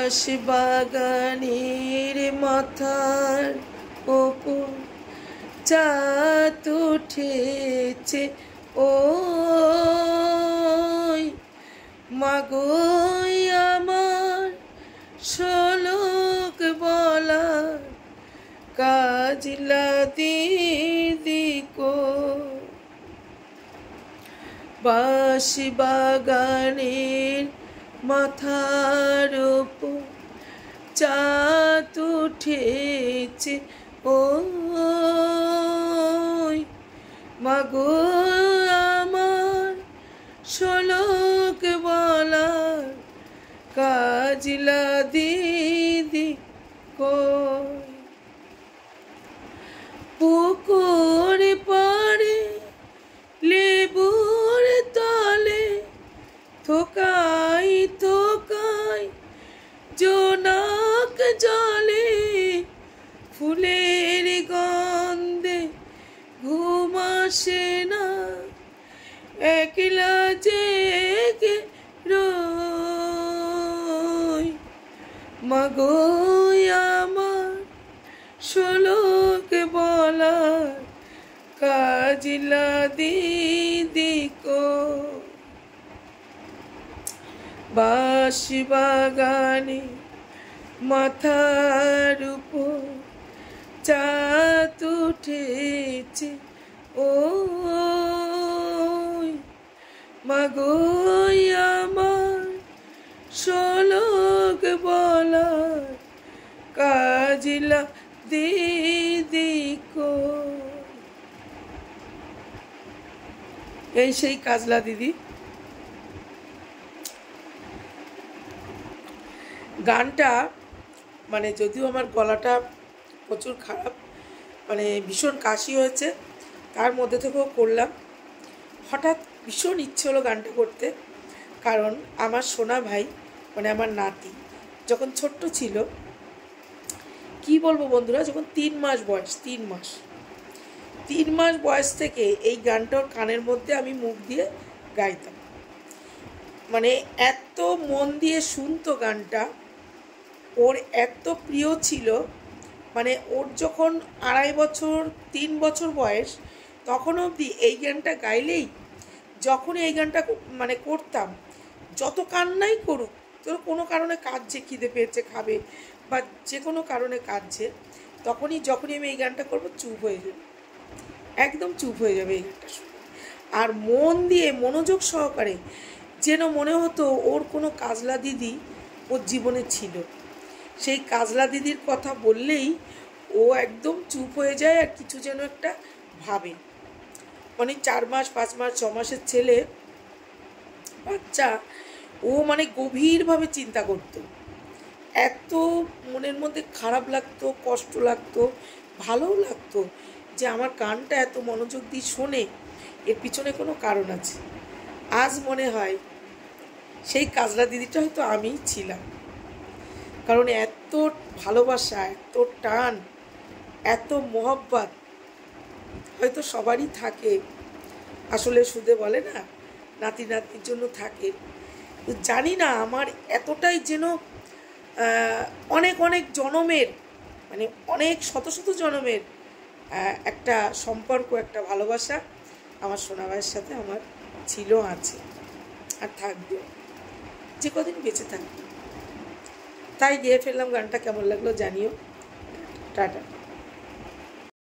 বাঁশ বাগানের মাথার ওপর চাঁদ উঠেছে, ওই মাগো আমার শোলক বলার কাজলা দিদি কো। বাঁশ বাগানের মাথার ওপর চাঁদ উঠেছে, ওই মাগো আমার শোলক বলার কাজলা দিদি কই। পুকুর পাড়ে লেবুর তলে থোকাই থোকাই জোনাক জলে, ফুলের গন্ধে ঘুম আসে না, একলা জেগে রই। মাগো আমার শোলক বলার কাজলা দিদি কো। বাঁশ বাগানে মাথার উপর চাঁদ উঠেছে, ওই মাগো আমার শোলক বলার কাজলা দিদি কো। এই সেই কাজলা দিদি। গানটা মানে যদিও আমার গলাটা প্রচুর খারাপ, মানে ভীষণ কাশি হয়েছে, তার মধ্যে থেকেও করলাম। হঠাৎ ভীষণ ইচ্ছে হলো গানটা করতে, কারণ আমার সোনা ভাই মানে আমার নাতি যখন ছোট্ট ছিল, কি বলবো বন্ধুরা, যখন 3 মাস বয়স, 3 মাস বয়স থেকে এই গানটার কানের মধ্যে আমি মুখ দিয়ে গাইতাম। মানে এত মন দিয়ে শুনতো গানটা, ওর এত প্রিয় ছিল। মানে ওর যখন 2.5 বছর 3 বছর বয়স, তখন অবধি এই গানটা গাইলেই, যখন এই গানটা মানে করতাম, যত কান্নাই করুক, তো কোনো কারণে কাঁদছে, খিদে পেয়েছে খাবে বা যে কোনো কারণে কাঁদছে, যখনই আমি এই গানটা করবো চুপ হয়ে যাবে, একদম চুপ হয়ে যাবে এই গানটা শুনে। আর মন দিয়ে মনোযোগ সহকারে, যেন মনে হতো ওর কোনো কাজলা দিদি ওর জীবনে ছিল। সেই কাজলা দিদির কথা বললেই ও একদম চুপ হয়ে যায়, আর কিছু যেন একটা ভাবে। মানে 4 মাস 5 মাস 6 মাসের ছেলে বাচ্চা, ও মানে গভীরভাবে চিন্তা করত। এত মনের মধ্যে খারাপ লাগতো, কষ্ট লাগতো, ভালোও লাগতো যে আমার গানটা এত মনোযোগ দিয়ে শোনে, এর পিছনে কোনো কারণ আছে। আজ মনে হয় সেই কাজলা দিদিটা হয়তো আমিই ছিলাম, কারণ এত ভালোবাসা, এত টান, এত মোহব্বত হয়তো সবারই থাকে। আসলে শুধু বলে না, নাতি নাতনির জন্য থাকে। তো জানি না আমার এতটাই যেন অনেক অনেক জনমের, মানে অনেক শত শত জনমের একটা সম্পর্ক, একটা ভালোবাসা আমার সোনা ভাইয়ের সাথে আমার ছিল, আছে, আর থাকবে যে কদিন বেঁচে থাকবে। তাই গেয়ে ফেললাম গানটা। কেমন লাগলো জানিও। টাটা।